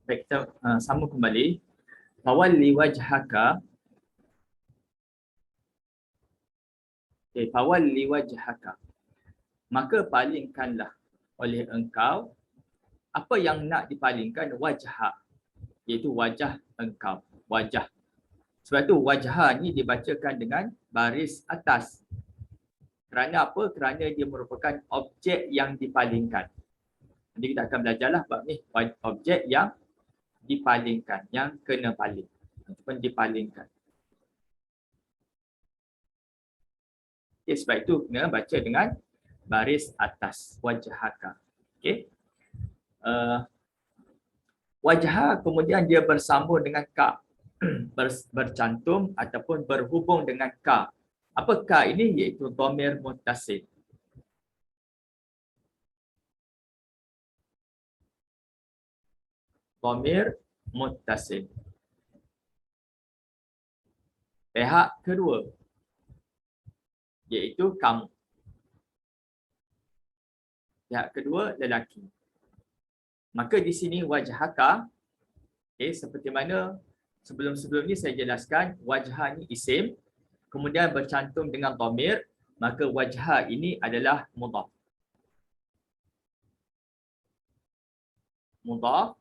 Baik, kita sambung kembali. Fawalli wajhaka. Okay, fawalli wajhaka. Maka palingkanlah oleh engkau apa yang nak dipalingkan, wajah, iaitu wajah engkau, wajah. Sebab tu wajah ni dibacakan dengan baris atas. Kerana apa? Kerana dia merupakan objek yang dipalingkan. Nanti kita akan belajarlah bab ni, objek yang dipalingkan, yang kena paling ataupun dipalingkan. Okay, sebab itu kena baca dengan baris atas, wajhaka. Okay. Wajah kemudian dia bersambung dengan ka, bercantum ataupun berhubung dengan ka. Apa ka ini? Iaitu dhamir muttasil. Dhamir muttasil. Pihak kedua iaitu kamu. Pihak kedua lelaki. Maka di sini wajhaka, okay, seperti mana sebelum-sebelum ni saya jelaskan, wajah ni isim, kemudian bercantum dengan dhamir, maka wajah ini adalah mudhaf. Mudhaf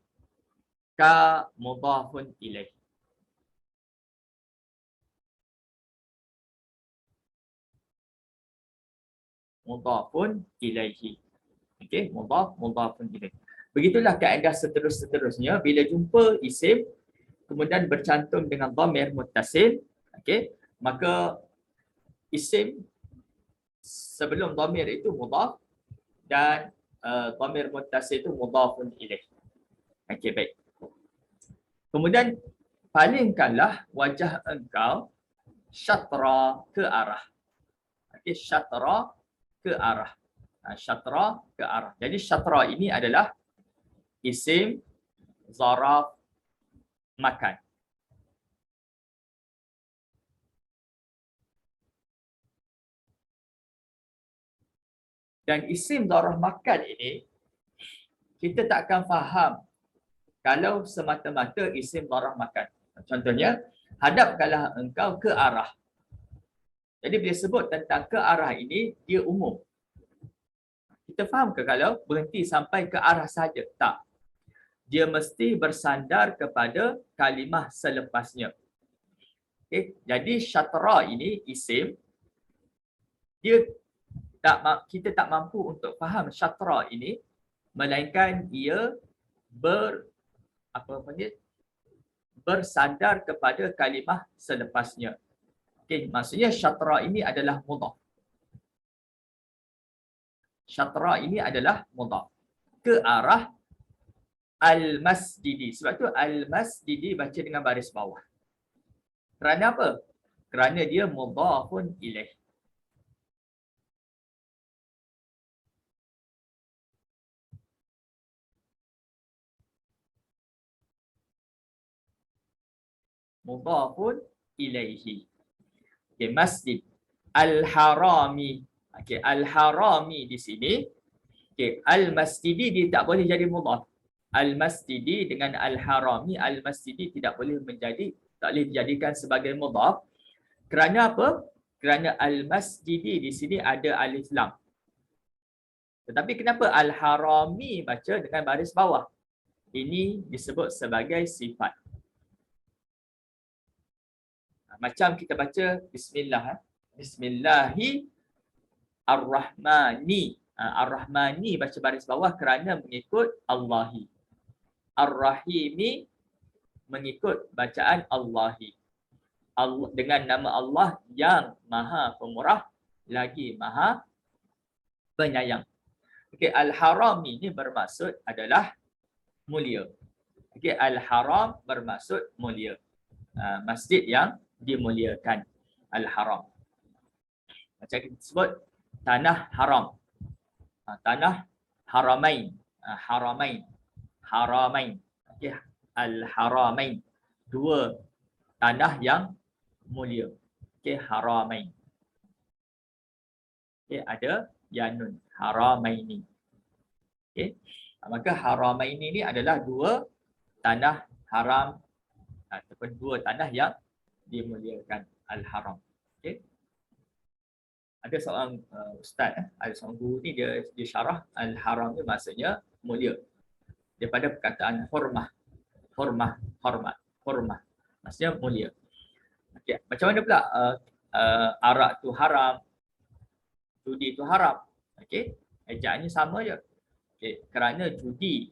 ka mudhafun ilaih. Mudhafun ilaihi. Okey, mudhafun ilaih. Begitulah kaedah seterusnya bila jumpa isim kemudian bercantum dengan dhamir muttasil, okey, maka isim sebelum dhamir itu mudhaf dan dhamir muttasil itu mudhafun ilaih. Okey, baik. Kemudian palingkanlah wajah engkau syatra ke arah. Okey, syatra ke arah. Syatra ke arah. Jadi syatra ini adalah isim zaraf makan. Dan isim zaraf makan ini kita tak akan faham kalau semata-mata isim zaraf makan. Contohnya, hadapkanlah engkau ke arah. Jadi bila sebut tentang ke arah ini, dia umum. Kita faham ke kalau berhenti sampai ke arah saja? Tak. Dia mesti bersandar kepada kalimah selepasnya. Okay. Jadi syatra ini isim, kita tak mampu untuk faham syatra ini melainkan ia bersandar kepada kalimah selepasnya. Okay. Maksudnya syatra ini adalah mudhaf. Syatra ini adalah mudhaf ke arah al-masjidi. Sebab tu al-masjidi baca dengan baris bawah. Kerana apa? Kerana dia mudhafun ilaih. Mudhafun ilaihi. Okay, masjid al-harami. Okay, al-harami di sini. Okay, al-masjidi dia tak boleh jadi mudhaf. Al-masjidi dengan al-harami, al-masjidi tak boleh dijadikan sebagai mudhaf. Kerana apa? Kerana al-masjidi di sini ada alif lam. Tetapi kenapa al-harami baca dengan baris bawah? Ini disebut sebagai sifat. Macam kita baca bismillah. Bismillahi ar-rahmani. Ar-rahmani baca baris bawah kerana mengikut Allahi. Ar-rahimi mengikut bacaan Allahi. Dengan nama Allah yang maha pemurah lagi maha penyayang. Okey, al-harami ini bermaksud adalah mulia. Okey, al-haram bermaksud mulia. Masjid yang dimuliakan, al-haram. Macam kita sebut tanah haram. Tanah haramain. Haramain. Okey, al-haramain. Dua tanah yang mulia. Okey, haramain. Okey, ada yanun, haramaini. Okey. Maka haramaini ini adalah dua tanah haram ataupun dua tanah yang dimuliakan, al-haram. Okey. Ada seorang ustaz, ada seorang guru ni dia syarah al-haram ni maksudnya mulia. Daripada perkataan hormah, hormat. Maksudnya mulia. Okey, macam mana pula arak tu haram, judi tu haram. Okey, ejaannya sama je. Okey, kerana judi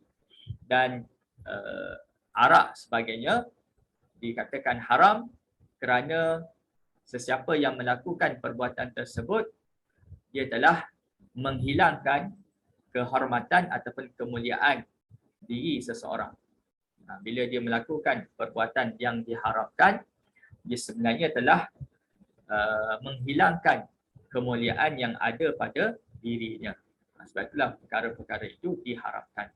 dan arak sebagainya dikatakan haram kerana sesiapa yang melakukan perbuatan tersebut dia telah menghilangkan kehormatan ataupun kemuliaan diri seseorang. Bila dia melakukan perbuatan yang diharamkan, dia sebenarnya telah menghilangkan kemuliaan yang ada pada dirinya. Sebab itulah perkara-perkara itu diharamkan.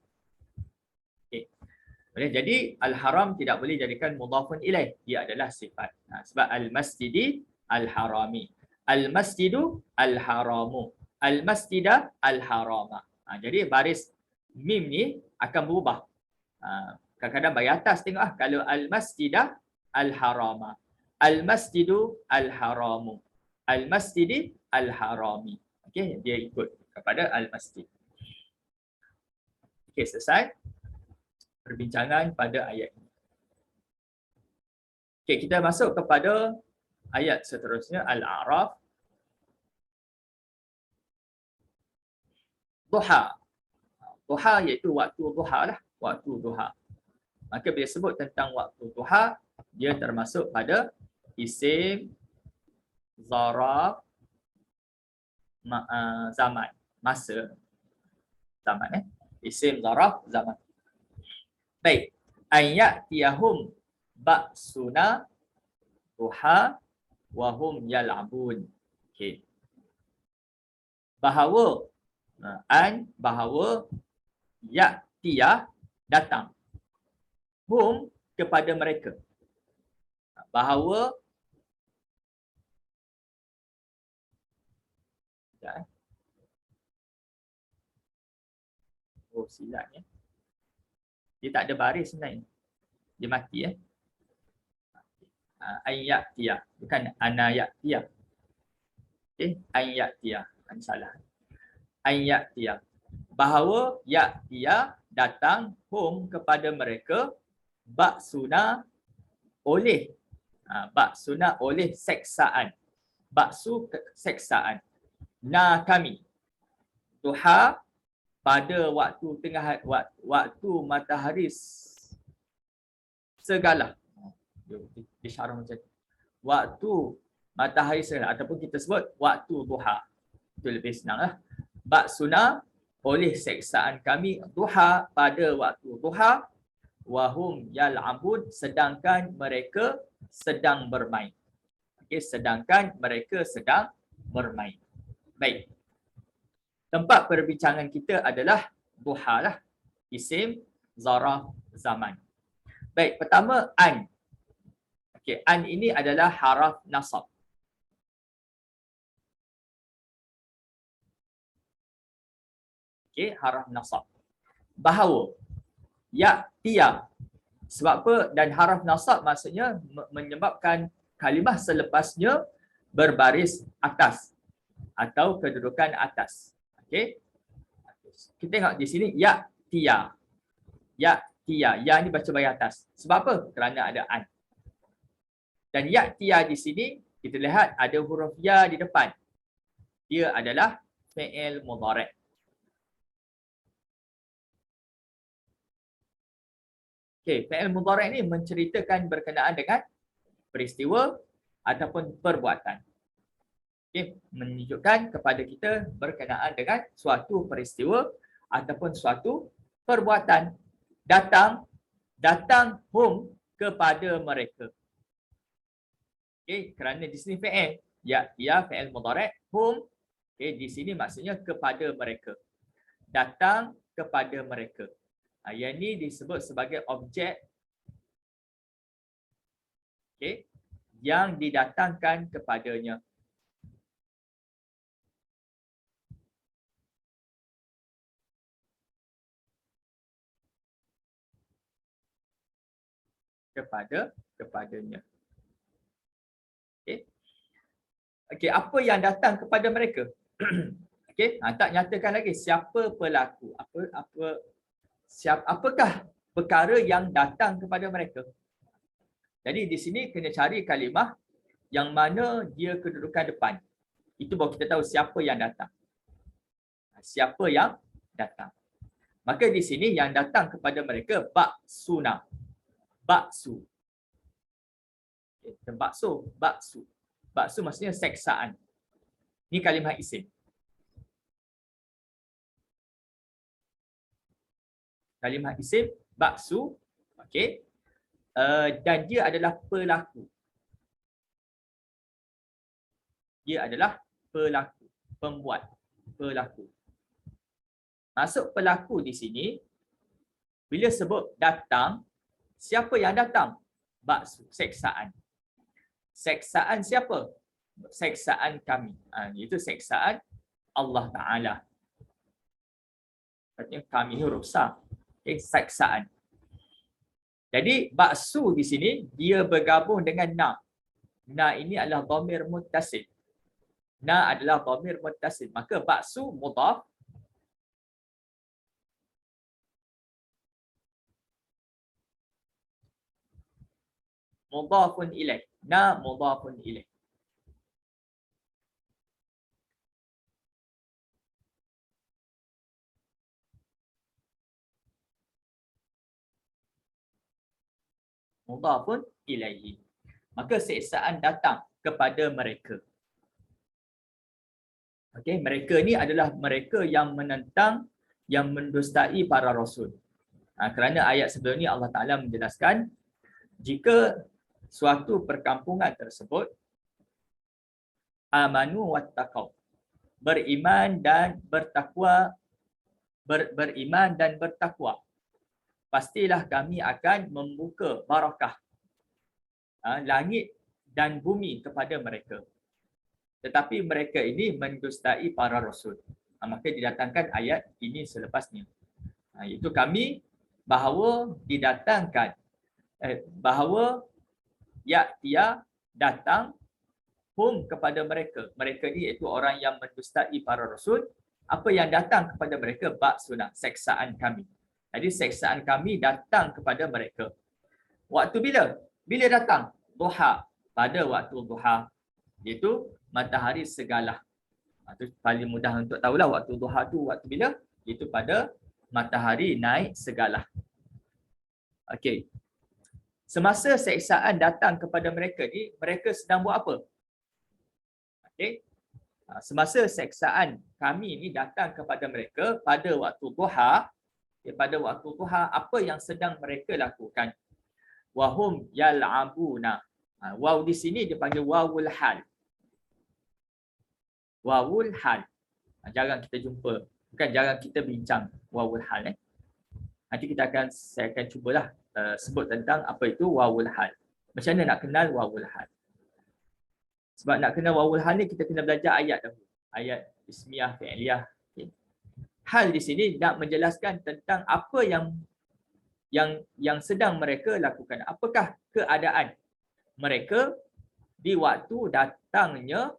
Okay. Jadi al-haram tidak boleh jadikan mudhafun ilaih, dia adalah sifat. Sebab al-masjidi al-harami, al-masjidu al-haramu, al-masjida al-harama. Jadi baris mim ni akan berubah. Kadang-kadang bagi atas tengok kalau al-masjida al-harama, al-masjidu al-haramu, al-masjidi al-harami. Okey, dia ikut kepada al-masjid. Okey, selesai perbincangan pada ayat ini. Okey, kita masuk kepada ayat seterusnya, Al-A'raf. Duha. Duha iaitu waktu duha lah, waktu duha. Maka bila sebut tentang waktu duha, dia termasuk pada isim, zaraf, zaman, masa, zaman. Isim, zaraf, zaman. Baik, ayyatiyahum ba'suna duha wa hum yal'abun. Okey. Bahawa bahawa ya'tiyah datang. Hum kepada mereka. Bahawa oh silap ya. Dia tak ada baris sebenarnya. Dia mati ya. Ayyatiyah, bukan anayatiyah. Okey, ayyatiyah. Kan salah. Ayyatiyah. Bahawa ya'tiyah datang hum kepada mereka ba'suna oleh ba'suna oleh seksaan. Ba'su seksaan. Na kami. Duha pada waktu tengah waktu matahari segala. Dia syarah macam tu. Waktu matahari segala ataupun kita sebut waktu duha. Itu lebih senanglah. Ba'suna oleh seksaan kami duha pada waktu duha wahum yal'abun sedangkan mereka sedang bermain. Okey, sedangkan mereka sedang bermain. Baik. Tempat perbincangan kita adalah duha lah. Isim, zaraf, zaman. Baik, pertama an. Okey, an ini adalah haraf nasab. Okey, haraf nasab. Bahawa ya, tia. Sebab apa? Dan haraf nasab maksudnya menyebabkan kalimah selepasnya berbaris atas atau kedudukan atas. Okey. Kita tengok di sini ya, tia. Ya, tia. Ya ni baca bagi atas. Sebab apa? Kerana ada an. Dan ya, tia di sini kita lihat ada huruf ya di depan. Dia adalah fi'il mudhari'. Okey, fi'il mudhari' ni menceritakan berkenaan dengan peristiwa ataupun perbuatan. Okey, menunjukkan kepada kita berkenaan dengan suatu peristiwa ataupun suatu perbuatan. Datang hum kepada mereka. Okey, kerana di sini fi'il, ya fi'il mudhari', hum, okey, di sini maksudnya kepada mereka. Datang kepada mereka. Yang ini disebut sebagai objek, okey, yang didatangkan kepadanya. kepadanya. Okey. Okey, apa yang datang kepada mereka? Okey, tak nyatakan lagi siapa pelaku, apakah perkara yang datang kepada mereka. Jadi di sini kena cari kalimah yang mana dia kedudukan depan. Itu baru kita tahu siapa yang datang. Siapa yang datang. Maka di sini yang datang kepada mereka baksuna. Baksu. Okay. Baksu. Baksu maksudnya seksaan. Ini kalimah isim. Kalimah isim baksu. Okey. Dan dia adalah pelaku. Dia adalah pelaku, pembuat, pelaku. Masuk pelaku di sini, bila sebut datang, siapa yang datang? Baksu, seksaan. Seksaan siapa? Seksaan kami. Itu seksaan Allah Ta'ala. Artinya kami ni huruf besar. Okay, seksaan. Jadi baksu di sini dia bergabung dengan na. Na ini adalah dhamir muttasil. Na adalah dhamir muttasil. Maka baksu mudhaf. Mudhafun ilaih. Na mudhafun ilaih. Mudhafun ilaihi. Maka seksaan datang kepada mereka. Okey, mereka ni adalah mereka yang menentang, yang mendustai para rasul. Kerana ayat sebelum ni Allah Ta'ala menjelaskan, jika suatu perkampungan tersebut amanu wattaqau, beriman dan bertakwa, beriman dan bertakwa, pastilah kami akan membuka barakah langit dan bumi kepada mereka. Tetapi mereka ini mendustai para rasul. Maka didatangkan ayat ini selepasnya. Iaitu kami bahawa didatangkan bahawa dia datang hum kepada mereka. Mereka ni iaitu orang yang mendustai para rasul. Apa yang datang kepada mereka? Baksuna, seksaan kami. Jadi seksaan kami datang kepada mereka. Waktu bila? Bila datang? Duha. Pada waktu duha. Iaitu matahari segalah. Itu paling mudah untuk tahulah waktu duha tu waktu bila? Iaitu pada matahari naik segalah. Okey. Semasa seksaan datang kepada mereka ni, mereka sedang buat apa? Okey. Semasa seksaan kami ni datang kepada mereka pada waktu duha, pada waktu duha, apa yang sedang mereka lakukan? Wahum yal'abuna. Waw di sini dipanggil wawul hal. Wawul hal. Jarang kita jumpa. Bukan jarang kita bincang wawul hal. Nanti saya akan cubalah sebut tentang apa itu wawul hal. Macam mana nak kenal wawul hal? Sebab nak kenal wawul hal ni kita kena belajar ayat dahulu. Ayat ismiyah, fi'liyah. Okay. Hal di sini nak menjelaskan tentang apa yang sedang mereka lakukan. Apakah keadaan mereka di waktu datangnya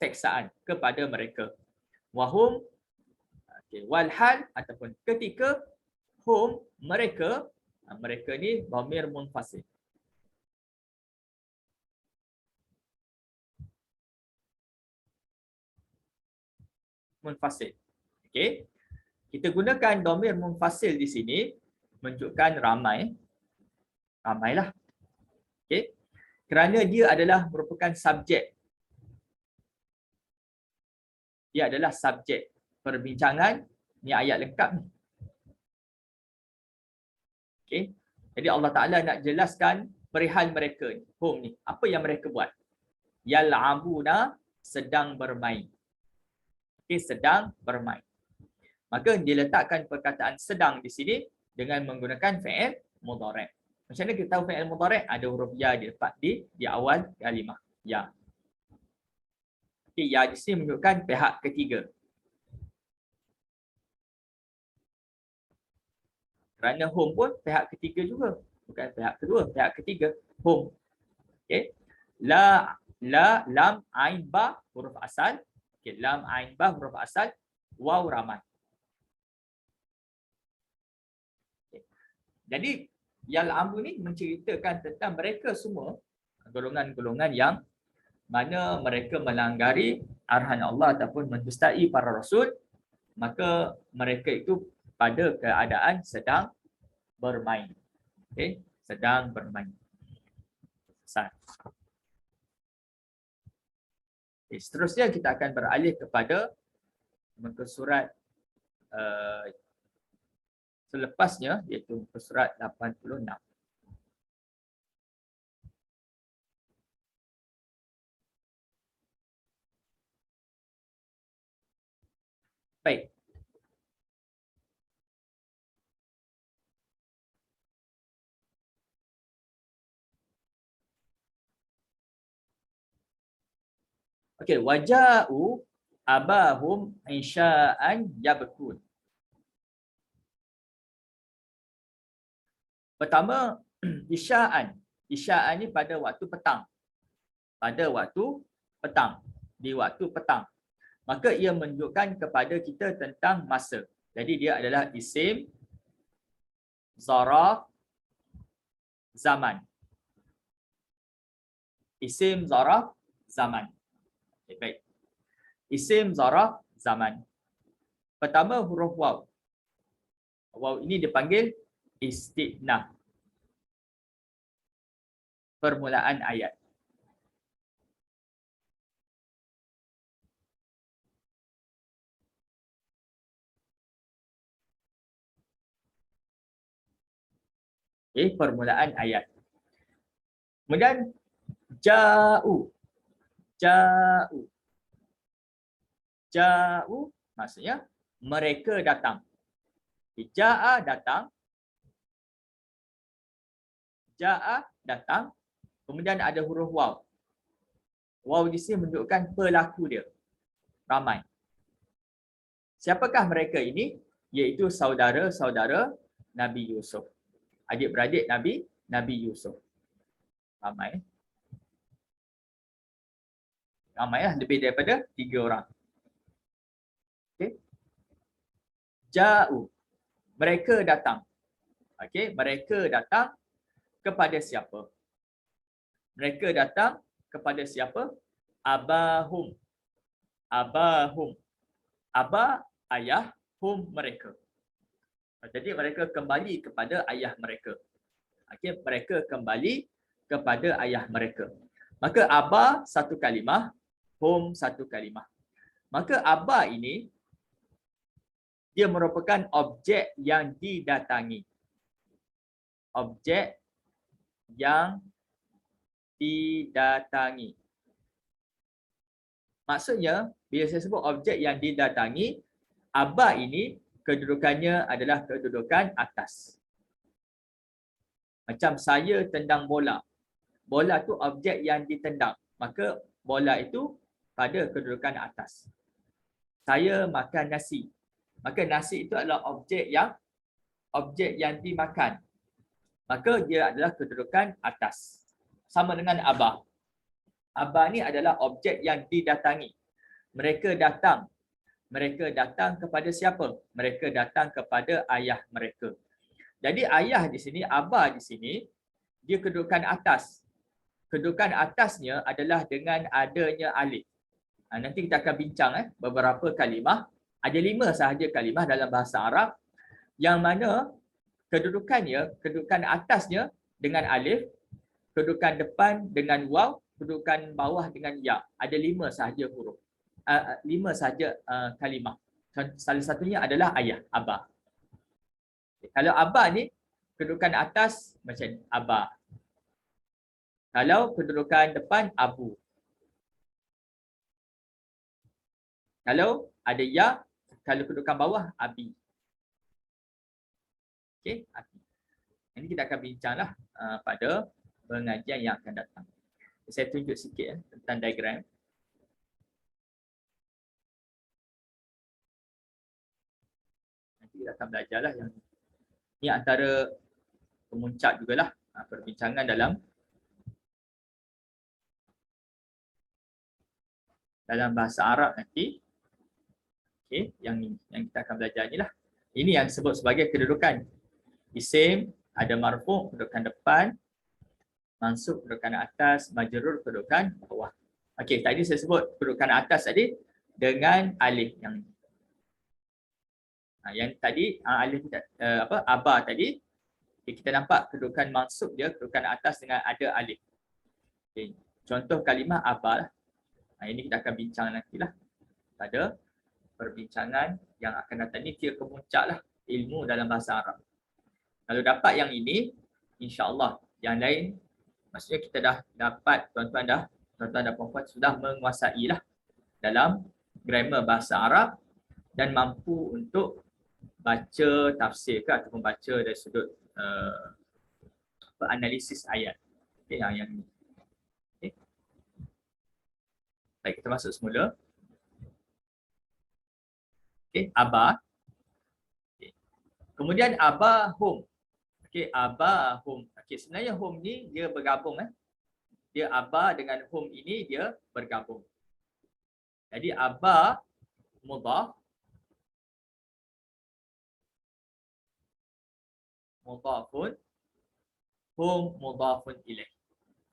seksaan kepada mereka. Wahum, wal hal ataupun ketika hum mereka ni dhamir munfasil. Munfasil. Okey. Kita gunakan dhamir munfasil di sini menunjukkan ramai. Ramailah. Okey. Kerana dia adalah merupakan subjek. Dia adalah subjek perbincangan. Ni ayat lengkap ni. Okey. Jadi Allah Ta'ala nak jelaskan perihal mereka ni. Hum ni. Apa yang mereka buat? Yal'abuna, sedang bermain. Okey, sedang bermain. Maka diletakkan perkataan sedang di sini dengan menggunakan fi'il mudhari'. Macam mana kita tahu fi'il mudhari'? Ada huruf ya di awal kalimah. Ya. Okey, ya di sini menunjukkan pihak ketiga. Kerana hum pun pihak ketiga juga. Bukan pihak kedua, pihak ketiga. Hum. Okey. Lam, ain, ba huruf asal. Okey, lam, ain, ba huruf asal. Waw ramai. Okay. Jadi yang amru ni menceritakan tentang mereka semua golongan-golongan yang mana mereka melanggar arahan Allah ataupun mendustai para rasul, maka mereka itu pada keadaan sedang bermain. Okey, sedang bermain. Okay, seterusnya kita akan beralih kepada muka surat selepasnya, iaitu muka surat 86. Baik. Okey, waja'u abahum insya'an yabkun. Pertama, isya'an. Isya'an ni pada waktu petang. Pada waktu petang. Di waktu petang. Maka ia menunjukkan kepada kita tentang masa. Jadi dia adalah isim, zaraf, zaman. Isim, zaraf, zaman. Okay, baik. Isim, zaraf, zaman. Pertama huruf waw. Waw ini dipanggil isti'nah. Permulaan ayat. Okay, permulaan ayat. Kemudian ja'u. Ja'u. Ja'u maksudnya mereka datang. Ja'a datang. Ja'a datang. Kemudian ada huruf waw. Waw di sini menunjukkan pelaku dia. Ramai. Siapakah mereka ini? Iaitu saudara-saudara Nabi Yusuf. Adik-beradik Nabi Yusuf. Ramai. Ramai lah, lebih daripada 3 orang. Okay. Ja'u. Mereka datang. Okay. Mereka datang kepada siapa? Mereka datang kepada siapa? Abahum. Abahum. Aba, ayah, hum, mereka. Jadi mereka kembali kepada ayah mereka. Okay. Mereka kembali kepada ayah mereka. Maka aba satu kalimah, hum satu kalimah. Maka aba ini dia merupakan objek yang didatangi. Objek yang didatangi. Maksudnya, bila saya sebut objek yang didatangi, aba ini kedudukannya adalah kedudukan atas. Macam saya tendang bola. Bola tu objek yang ditendang. Maka bola itu pada kedudukan atas. Saya makan nasi. Maka nasi itu adalah objek yang dimakan. Maka dia adalah kedudukan atas. Sama dengan aba. Aba ni adalah objek yang didatangi. Mereka datang. Mereka datang kepada siapa? Mereka datang kepada ayah mereka. Jadi ayah di sini, aba di sini, dia kedudukan atas. Kedudukan atasnya adalah dengan adanya alif. Nanti kita akan bincang beberapa kalimah. Ada 5 sahaja kalimah dalam bahasa Arab yang mana kedudukan atasnya dengan alif, kedudukan depan dengan waw, kedudukan bawah dengan ya. Ada 5 sahaja huruf. 5 sahaja kalimah. Salah satunya adalah ayah, aba. Kalau aba ni kedudukan atas macam aba. Kalau kedudukan depan abu. Kalau ada ya, kalau kedudukan bawah abi. Okey, abi. Ini kita akan bincanglah pada pengajian yang akan datang. Saya tunjuk sikit tentang diagram. Nanti kita akan belajarlah yang ini antara pemuncak jugalah Perbincangan dalam bahasa Arab nanti. Okey, yang kita akan belajar ni lah. Ini yang disebut sebagai kedudukan. Isim ada marfu' kedudukan depan, mansub kedudukan atas, majrur kedudukan bawah. Okey, tadi saya sebut kedudukan atas tadi dengan alif yang tadi alif aba tadi kita nampak kedudukan mansub dia kedudukan atas dengan ada alif. Okay. Contoh kalimah aba lah. Ini kita akan bincang nantilah pada perbincangan yang akan datang ni, kira kemuncak lah ilmu dalam bahasa Arab. Kalau dapat yang ini, insya-Allah yang lain maksudnya kita dah dapat, tuan-tuan dan puan-puan sudah menguasai lah dalam grammar bahasa Arab dan mampu untuk baca tafsir ke ataupun baca dari sudut analisis ayat. Okay, yang ini. Okay. Baik, kita masuk semula. Okay, aba. Okay. Kemudian aba hum. Okay, aba hum. Okay, sebenarnya hum ni dia bergabung. Dia aba dengan hum ini dia bergabung. Jadi aba mudhaf, mudhafun, hum mudhafun ilaih.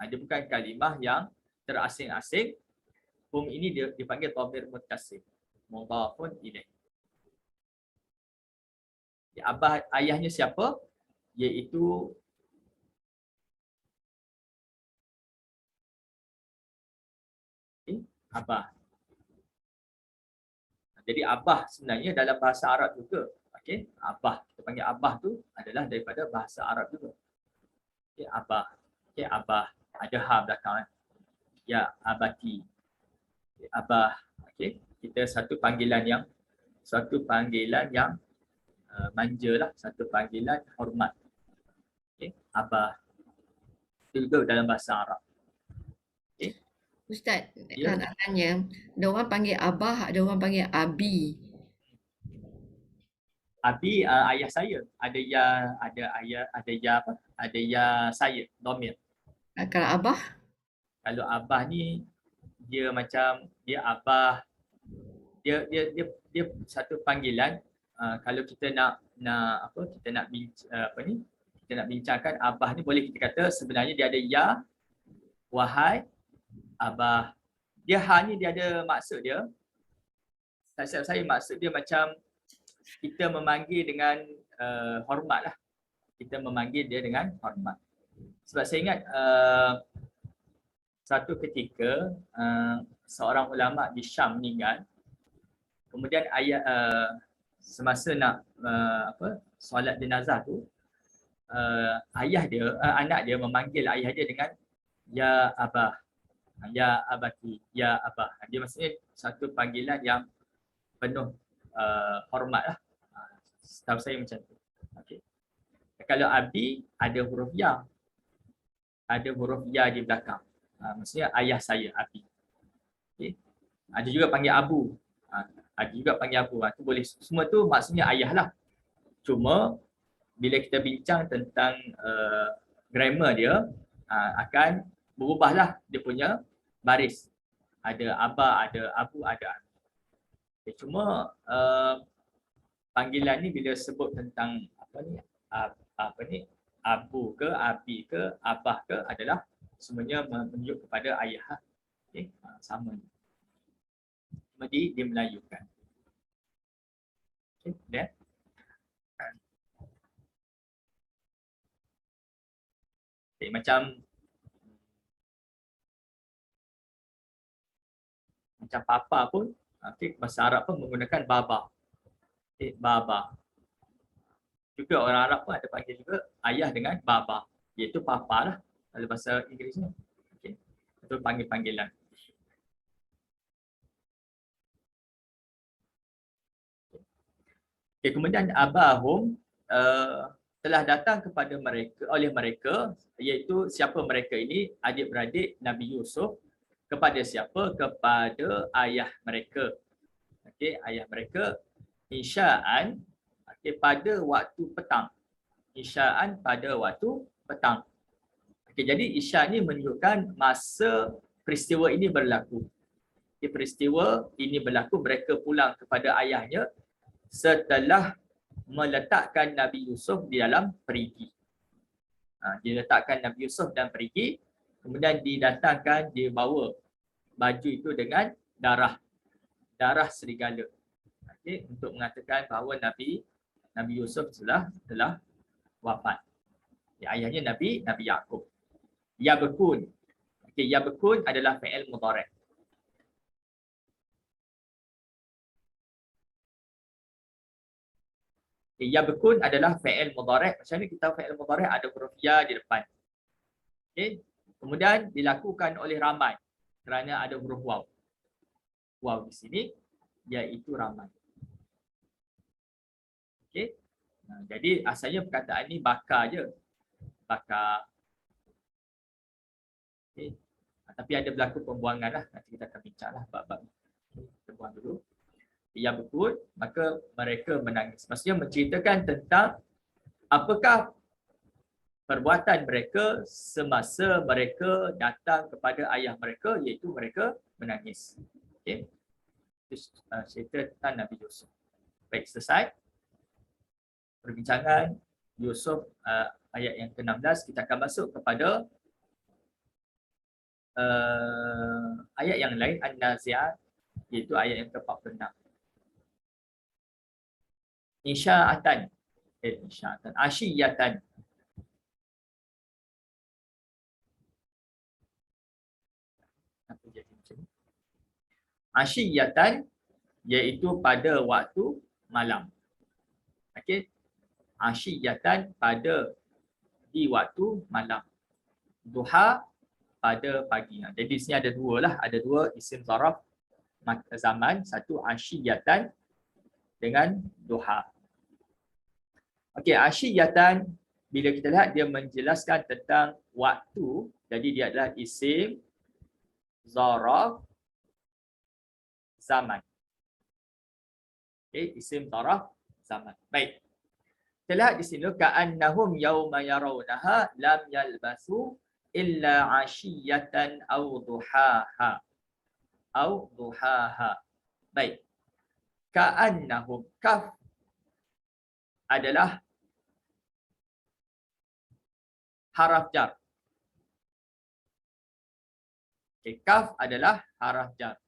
Dia bukan kalimah yang terasing-asing. Hum ini dia dipanggil dhamir muttasil, mudhafun ilaih. Abah ayahnya siapa? Iaitu abah. Jadi abah sebenarnya dalam bahasa Arab juga. Okey, abah. Kita panggil abah tu adalah daripada bahasa Arab juga. Okey, abah. Okey, abah. Ada ha belakang. Ya, abati. Okay, abah. Okey, kita satu panggilan yang manja lah, satu panggilan hormat. Okey, abah. Itu juga dalam bahasa Arab. Okey. Ustaz, nak tanya, ada orang panggil abah, ada orang panggil abi. Abi ayah saya, ada ya, ada ayah, ada ya apa? Ada ya saya, dhamir. Kalau abah? Kalau abah ni dia macam dia abah, dia satu panggilan. Kalau kita nak apa? Kita nak kita nak bincangkan abah ni, boleh kita kata sebenarnya dia ada ya, wahai abah. Dia ha ni dia ada maksud dia. Saya maksud dia macam kita memanggil dengan hormat lah. Kita memanggil dia dengan hormat. Sebab saya ingat satu ketika seorang ulama di Syam meninggal. Kemudian semasa nak solat jenazah tu, anak dia memanggil ayah dia dengan ya abah, ya abati, ya abah. Dia maksudnya satu panggilan yang penuh hormat lah. Setahu saya macam tu. Okay. Kalau abi ada huruf ya, di belakang. Maksudnya ayah saya, abi. Okay. Ada juga panggil abu. Ada juga panggil abu. Itu boleh. Semua tu maksudnya ayah lah. Cuma bila kita bincang tentang grammar dia, akan berubahlah dia punya baris. Ada abah, ada abu, ada abi. Okay. Cuma panggilan ni bila sebut tentang abu ke, abi ke, abah ke, adalah semuanya menunjuk kepada ayah. Okay. Sama. Cuma dia melayukan. Okay. Then, okay. Macam papa pun, okay, bahasa Arab pun menggunakan baba. Okay. Baba. Juga orang Arab pun ada panggil juga ayah dengan baba, iaitu papa lah dalam bahasa Inggerisnya. Okay. Itu panggil-panggilan. Okay. Kemudian abahum telah datang kepada mereka, oleh mereka, iaitu siapa mereka ini? Adik-beradik Nabi Yusuf. Kepada siapa? Kepada ayah mereka. Okay. Ayah mereka isya'an, okay, pada waktu petang. Isya'an pada waktu petang. Okay, jadi isyarat ni menunjukkan masa peristiwa ini berlaku. Okay, peristiwa ini berlaku, mereka pulang kepada ayahnya setelah meletakkan Nabi Yusuf di dalam perigi. Dia letakkan Nabi Yusuf dalam perigi, kemudian didatangkan, dia bawa baju itu dengan darah serigala. Okay, untuk mengatakan bahawa Nabi Yusuf telah wafat. Ya, ayahnya Nabi Yaqub. Yabkun. Okay, yabkun adalah fi'il mudhari'. Okay, yabkun adalah fi'il mudhari'. Macam ni kita fi'il mudhari' ada huruf ya di depan. Okay. Kemudian dilakukan oleh ramai kerana ada huruf waw. Waw di sini iaitu ramai. Okay. Jadi asalnya perkataan ni bakar je. Bakar. Okay. Tapi ada berlaku pembuangan lah. Nanti kita akan bincang lah bab-bab. Kita buang dulu. Ya betul, maka mereka menangis. Maksudnya menceritakan tentang apakah perbuatan mereka semasa mereka datang kepada ayah mereka, iaitu mereka menangis. Okay. Cerita tentang Nabi Yusuf. Baik, selesai perbincangan Yusuf ayat yang ke-16. Kita akan masuk kepada ayat yang lain, An-Nazi'at, iaitu ayat yang ke-46. Isya'atan, asyiyatan. Asyiyatan iaitu pada waktu malam. Okey. Asyiyatan pada di waktu malam. Duha pada pagi. Jadi di sini ada dua lah, ada dua isim zaraf zaman, satu asyiyatan dengan duha. Okey, asyiyatan bila kita lihat dia menjelaskan tentang waktu, jadi dia adalah isim zaraf zaman. Okey, isim zaraf zaman. Baik. Kita lihat di sini, ka'annahum yawma yarawnaha lam yalbasu illa ashiyatan aw duhaha. Baik. Ka'annahum, kaf adalah haraf jar. Okay, kaf adalah haraf jar.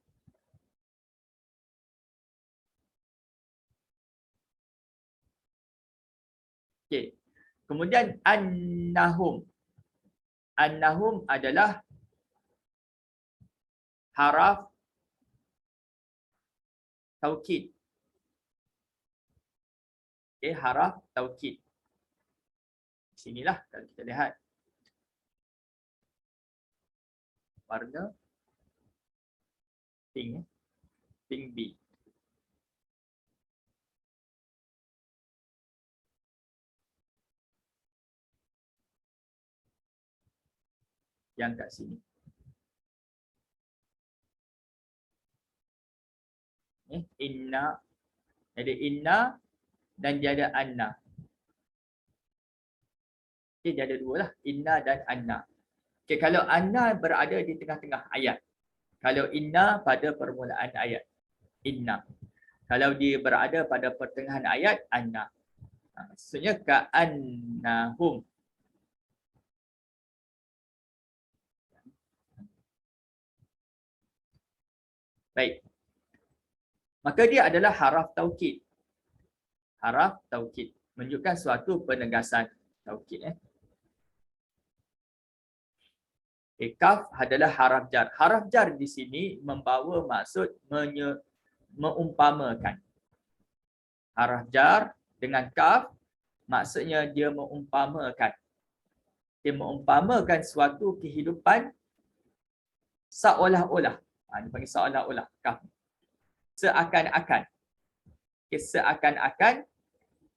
Okay. Kemudian annahum. Annahum adalah haraf taukid. Okay, haraf taukid. Sinilah kalau kita lihat warna pink, pink B. Yang kat sini. Inna. Jadi inna dan dia ada anna. Okay, dia ada dua lah. Inna dan anna. Okay, kalau anna berada di tengah-tengah ayat. Kalau inna pada permulaan ayat. Inna. Kalau dia berada pada pertengahan ayat, anna. Maksudnya ka'annahum. Baik. Maka dia adalah haraf taukid. Haraf taukid. Menunjukkan suatu penegasan taukid. Kaf adalah haraf jar. Haraf jar di sini membawa maksud meumpamakan. Haraf jar dengan kaf maksudnya dia meumpamakan. Dia meumpamakan suatu kehidupan seolah-olah. Dia panggil seolah-olah kaf. Seakan-akan. Seakan-akan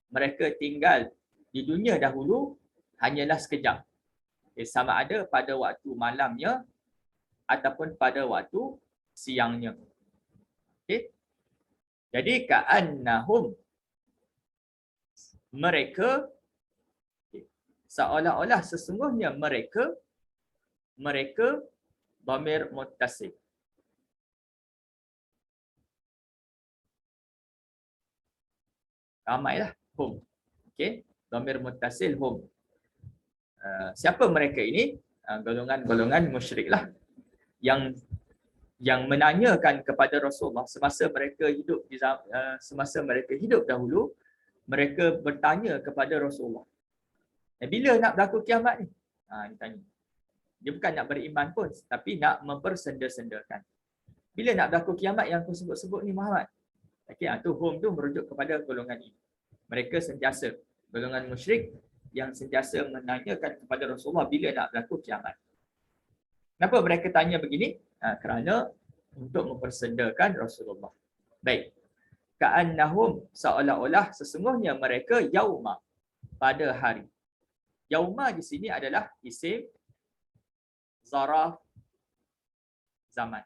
mereka tinggal di dunia dahulu hanyalah sekejap. Sama ada pada waktu malamnya ataupun pada waktu siangnya. Okay. Jadi ka'annahum, mereka seolah-olah sesungguhnya mereka mereka dhamir muttasil. Ramailah hum. Okey, dhamir muttasil hum. Siapa mereka ini? Golongan-golongan musyrik lah yang menanyakan kepada Rasulullah semasa mereka hidup semasa mereka hidup dahulu, mereka bertanya kepada Rasulullah, bila nak berlaku kiamat ni? Dia tanya. Dia bukan nak beriman pun, tapi nak mempersenda-sendakan. Bila nak berlaku kiamat yang kau sebut-sebut ni Muhammad? Okey, tu hum tu merujuk kepada golongan ini. Mereka sentiasa, golongan musyrik yang sentiasa menanyakan kepada Rasulullah bila nak berlaku kiamat. Kenapa mereka tanya begini? Kerana untuk mempersendakan Rasulullah. Baik. Ka'annahum, seolah-olah sesungguhnya mereka yauma, pada hari. Yauma di sini adalah isim zaraf zaman.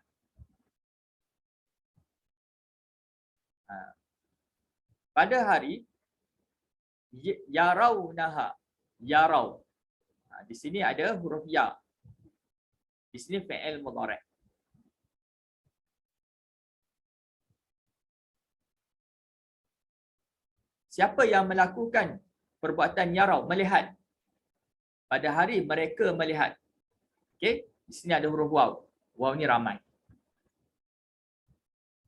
Pada hari yarawnaha, yarau. Di sini ada huruf ya. Di sini fi'il mudhari'. Siapa yang melakukan perbuatan yarau, melihat? Pada hari mereka melihat. Okey, di sini ada huruf waw. Waw ni ramai.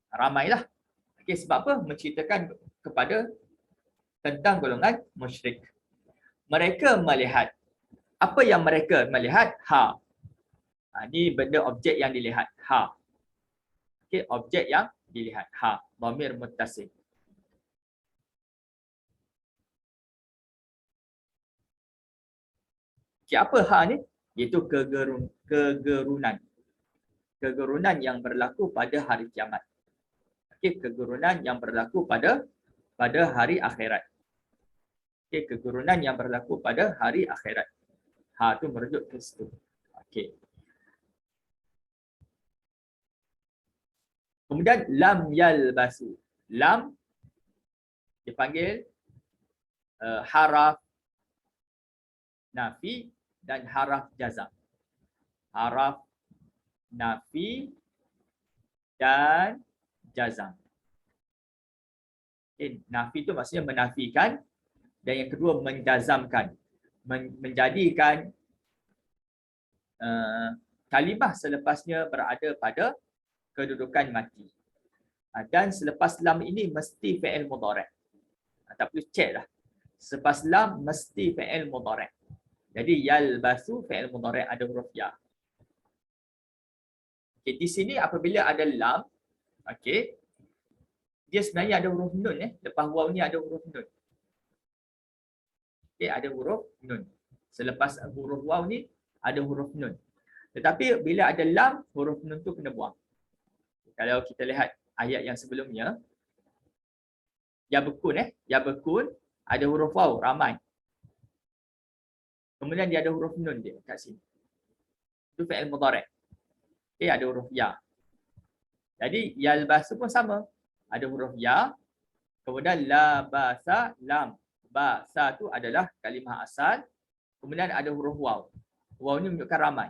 Ramailah. Okey, sebab apa? Menceritakan kepada tentang golongan musyrik. Mereka melihat. Apa yang mereka melihat? Ha. Ni benda objek yang dilihat. Ha. Okey, objek yang dilihat. Ha. Dhamir muttasil. Okay, apa ha ni? Iaitu kegerunan. Kegerunan yang berlaku pada hari kiamat. Okay, kegerunan yang berlaku pada hari akhirat. Okay, kegerunan yang berlaku pada hari akhirat. Ha tu merujuk ke situ. Okay. Kemudian lam yalbasu. Lam dipanggil haraf nafi dan haraf jazam. Haraf nafi dan jazam. Nafi itu maksudnya menafikan, dan yang kedua menjazamkan, menjadikan kalimah selepasnya berada pada kedudukan mati. Dan selepas lam ini mesti fi'il mudhari'. Tak perlu cek lah. Selepas lam mesti fi'il mudhari'. Jadi yalbasu fi'il mudhari' ada huruf ya. Okay, di sini apabila ada lam, okey, dia sebenarnya ada huruf nun. Lepas waw ni ada huruf nun. Okay, ada huruf nun. Selepas huruf waw ni ada huruf nun. Tetapi bila ada lam, huruf nun tu kena buang. Kalau kita lihat ayat yang sebelumnya, yabkun ada huruf waw ramai. Kemudian dia ada huruf nun dia kat sini. Itu fi'il mudhari'. Okay, ada huruf ya. Jadi yalbasu pun sama. Ada huruf ya. Kemudian labasa, lam. Basa tu adalah kalimah asal. Kemudian ada huruf waw. Waw ni menunjukkan ramai.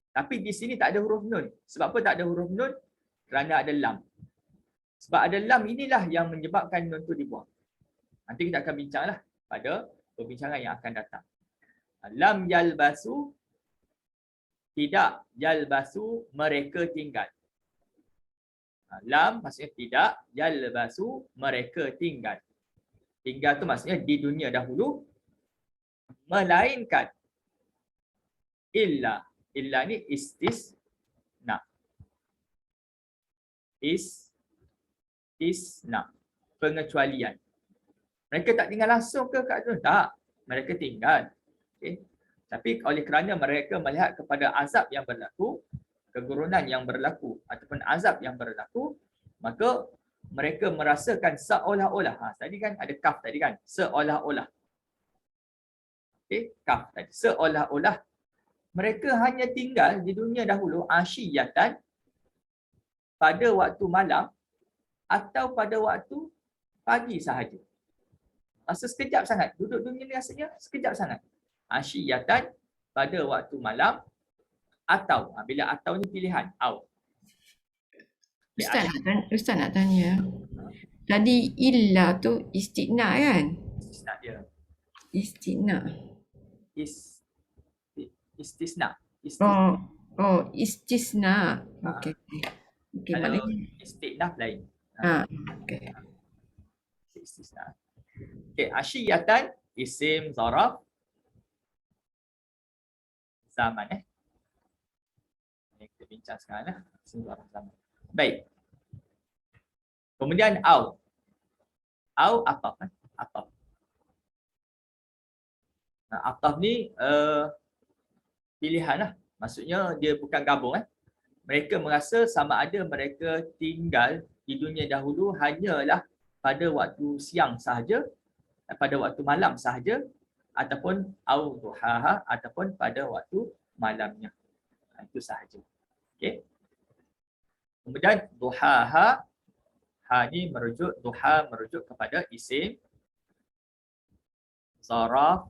Tapi di sini tak ada huruf nun. Sebab apa tak ada huruf nun? Kerana ada lam. Sebab ada lam inilah yang menyebabkan nun tu dibuang. Nanti kita akan bincanglah pada perbincangan yang akan datang. Lam yalbasu, tidak yalbasu, mereka tinggal. Lam maksudnya tidak, yalbasu, mereka tinggal. Tinggal tu maksudnya di dunia dahulu, melainkan illa. Illa ni istisna. Istisna. Pengecualian. Mereka tak tinggal langsung ke kat tu? Tak. Mereka tinggal. Okay. Tapi oleh kerana mereka melihat kepada azab yang berlaku, kegurunan yang berlaku ataupun azab yang berlaku, maka mereka merasakan seolah-olah. Tadi kan ada kaf tadi kan? Seolah-olah. Okay. Kaf tadi. Seolah-olah mereka hanya tinggal di dunia dahulu asyiyatan, pada waktu malam atau pada waktu pagi sahaja. Masa sekejap sangat. Duduk dunia ni rasanya sekejap sangat. Asyiyatan, pada waktu malam atau bila atau ni pilihan au. Ustaz nak tanya. Tadi illa tu istigna kan? Istisna dia. Istigna. Is, istisna. Istisna. Ha. Okey. Okey, Kalau maknanya. istinaf lain. Okey. Istisna. Okey, asyiyatan isim zaraf zaman Ini kita bincang sekarang isim zaraf zaman. Baik. Kemudian au. Au ataf kan? Ataf. Ataf ni pilihan lah. Maksudnya dia bukan gabung Mereka merasa sama ada mereka tinggal di dunia dahulu hanyalah pada waktu siang sahaja, pada waktu malam sahaja, ataupun au duhaha ataupun pada waktu malamnya. Itu sahaja. Okey. Kemudian duhaha, ha ni duha merujuk kepada isim zaraf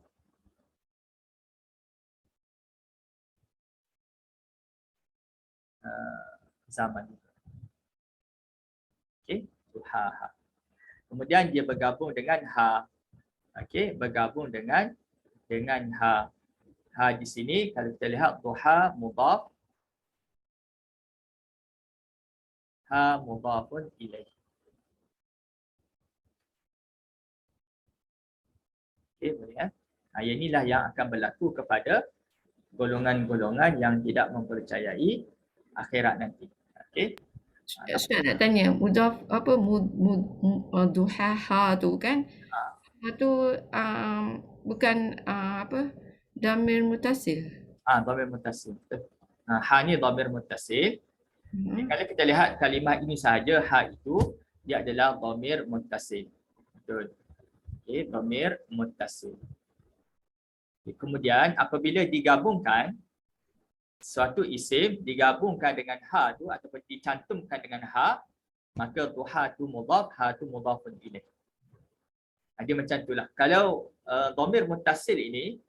zaman. Okey, duhaha. Kemudian dia bergabung dengan ha. Okey, bergabung dengan ha. Ha di sini kalau kita lihat duha mudhaf, ha mudhafun ilaih. Okey, boleh yang inilah yang akan berlaku kepada golongan-golongan yang tidak mempercayai akhirat nanti. Okey. Ustaz nak tanya, mudhaf apa duhaha tu kan? Ha tu bukan apa? Dhamir muttasil. Dhamir muttasil. Ha ni dhamir muttasil. Kalau kita lihat kalimah ini sahaja, ha itu dia adalah dhamir muttasil. Betul. Okey, dhamir muttasil. Kemudian apabila digabungkan suatu isim digabungkan dengan ha tu ataupun dicantumkan dengan ha, maka duha tu mudhaf, ha tu mudhafun ilaih. Dia macam itulah. Kalau dhamir muttasil ini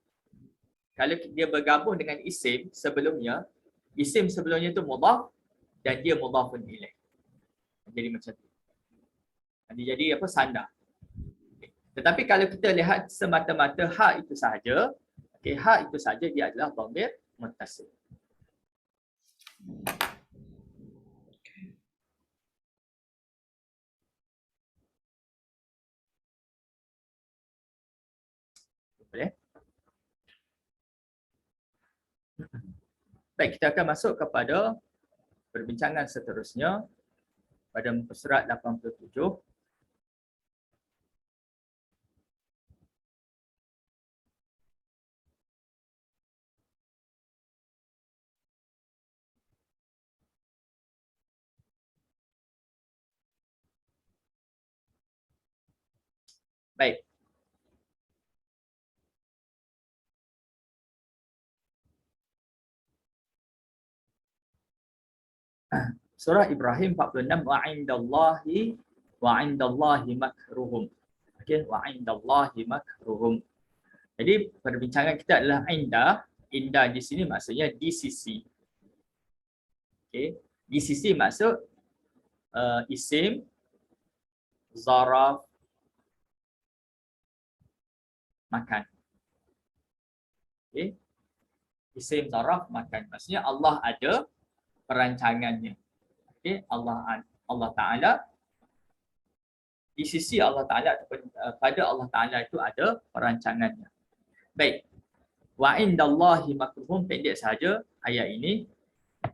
kalau dia bergabung dengan isim sebelumnya tu mudhaf dan dia mudhafun ilaih. Jadi macam tu. Jadi apa, sandar. Tetapi kalau kita lihat semata-mata ha itu sahaja, ha itu sahaja dia adalah dhamir muttasil. Boleh? Baik, kita akan masuk kepada perbincangan seterusnya pada muka surat 87. Baik. Surah Ibrahim 46, wa indallahi makruhum. Okey, wa indallahi makruhum. Jadi perbincangan kita adalah inda di sini maksudnya di sisi. Okey, di sisi maksud isim zaraf makan. Okey. Isim zaraf makan. Maksudnya Allah ada perancangannya. Okey, Allah Taala di sisi Allah Taala ataupun pada Allah Taala itu ada perancangannya. Baik. Wa indallahi makruhum, pendek saja ayat ini.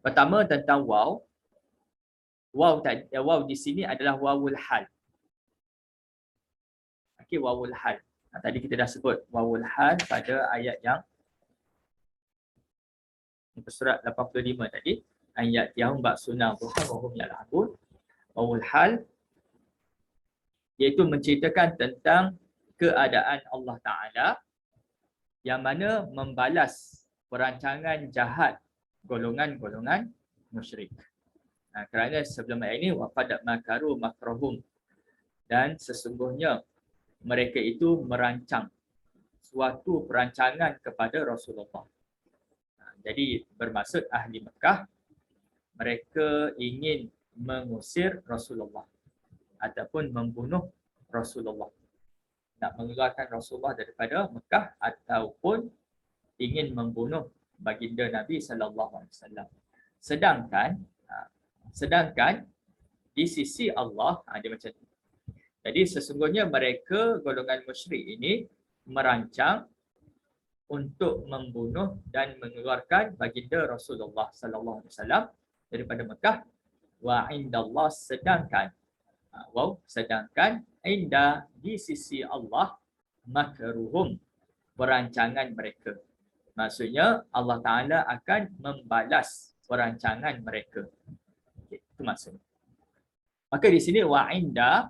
Pertama tentang waw. Waw di sini adalah wawul hal. Okey, wawul hal. Tadi kita dah sebut wawul hal pada ayat yang surat 85 tadi. Ayat yang ba'suna duha wa hum yal'abun. Wawul hal iaitu menceritakan tentang keadaan Allah Ta'ala yang mana membalas perancangan jahat golongan-golongan musyrik. Kerana sebelum ayat ini waqad makaru makrahum, dan sesungguhnya mereka itu merancang suatu perancangan kepada Rasulullah. Jadi bermaksud ahli Mekah mereka ingin mengusir Rasulullah ataupun membunuh Rasulullah. Nak mengeluarkan Rasulullah daripada Mekah ataupun ingin membunuh baginda Nabi sallallahu alaihi wasallam. Sedangkan di sisi Allah dia macam tu. Jadi sesungguhnya mereka golongan musyrik ini merancang untuk membunuh dan mengeluarkan baginda Rasulullah sallallahu alaihi wasallam daripada Mekah. Wa indallah, sedangkan inda di sisi Allah makruhum, perancangan mereka. Maksudnya Allah Ta'ala akan membalas perancangan mereka. Okay, itu maksudnya. Maka di sini wa inda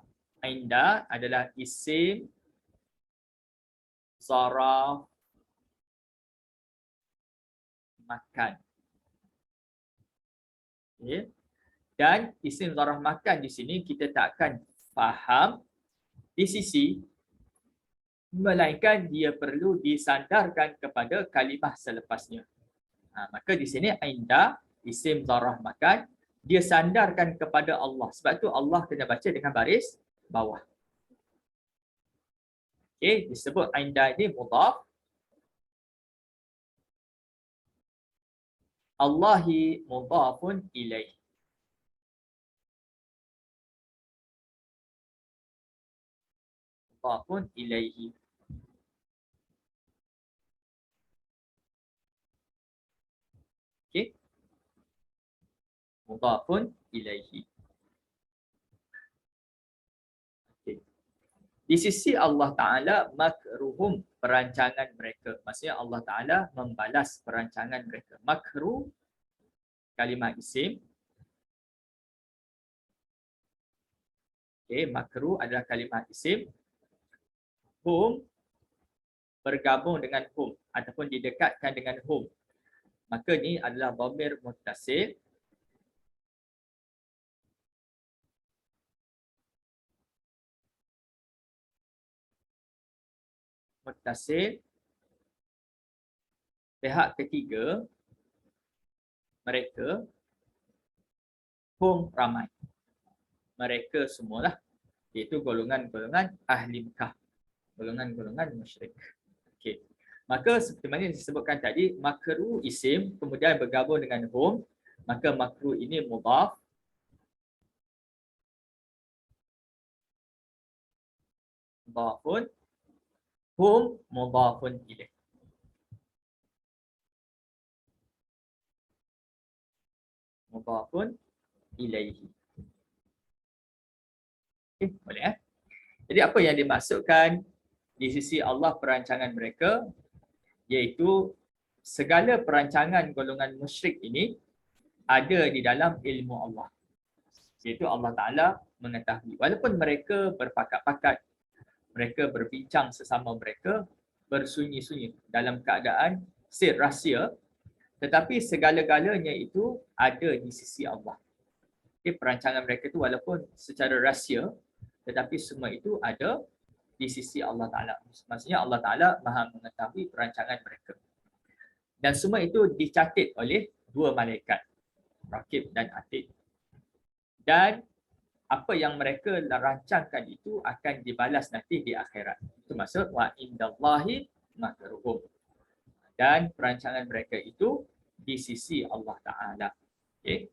adalah isim zaraf makan. Okay. Dan isim zaraf makan di sini kita tak akan faham di sisi, melainkan dia perlu disandarkan kepada kalimah selepasnya. Maka di sini inda isim zaraf makan dia sandarkan kepada Allah. Sebab tu Allah kena baca dengan baris bawah. Okey, disebut inda ini mudhaf. Allahi mudhafun ilaih. Mudhafun ilaihi. Okey. Mudhafun ilaihi. Okay. Di sisi Allah Ta'ala makruhum, perancangan mereka. Maksudnya Allah Ta'ala membalas perancangan mereka. Makruh, kalimah isim. Okay, makruh adalah kalimah isim. Hum bergabung dengan hum ataupun didekatkan dengan hum. Maka ni adalah dhamir muttasil. Muttasil. Pihak ketiga mereka hum ramai. Mereka semualah, iaitu golongan-golongan ahli Mekah. Golongan-golongan musyrik. Okey. Maka seperti mana disebutkan tadi, makruh isim kemudian bergabung dengan hum, maka makruh ini mudhaf. Mudhafun. Hum mudhafun ilaih. Mudhafun ilaihi. Okey, boleh Jadi apa yang dimaksudkan di sisi Allah perancangan mereka, iaitu segala perancangan golongan musyrik ini ada di dalam ilmu Allah. Iaitu Allah Ta'ala mengetahui. Walaupun mereka berpakat-pakat, mereka berbincang sesama mereka, bersunyi-sunyi dalam keadaan sir rahsia, tetapi segala-galanya itu ada di sisi Allah. Okay, perancangan mereka itu walaupun secara rahsia, tetapi semua itu ada di sisi Allah Ta'ala. Maksudnya Allah Ta'ala maha mengetahui perancangan mereka. Dan semua itu dicatat oleh dua malaikat, Raqib dan Atid. Dan apa yang mereka rancangkan itu akan dibalas nanti di akhirat. Itu maksud wa indallahi makruhum. Dan perancangan mereka itu di sisi Allah Ta'ala. Okay.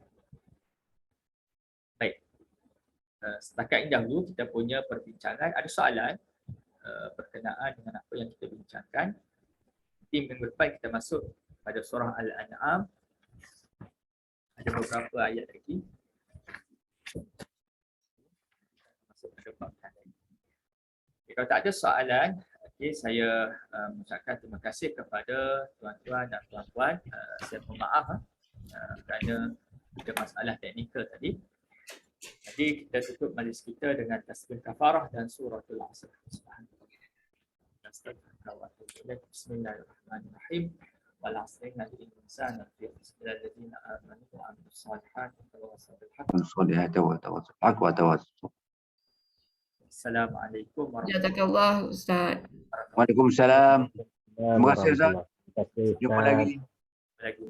Baik. Setakat ini dahulu kita punya perbincangan. Ada soalan berkenaan dengan apa yang kita bincangkan. Nanti minggu depan kita masuk pada surah Al-An'am. Ada beberapa ayat lagi. Masuk pada bab lagi. Okay, kalau tak ada soalan, okay, saya mengucapkan terima kasih kepada tuan-tuan dan puan-puan. Saya mohon maaf kerana ada masalah teknikal tadi. Jadi kita tutup majlis kita dengan tasbih kafarah dan suratul Asr. Bismillahirrahmanirrahim. Wal 'asri innal insana lafi khusr illa alladziina aamanu wa 'amilus salihati wa tawassaw bil haqqi. Assalamualaikum warahmatullahi Jazakallah Ustaz. Waalaikumsalam. Terima kasih Ustaz. Jumpa lagi. lagu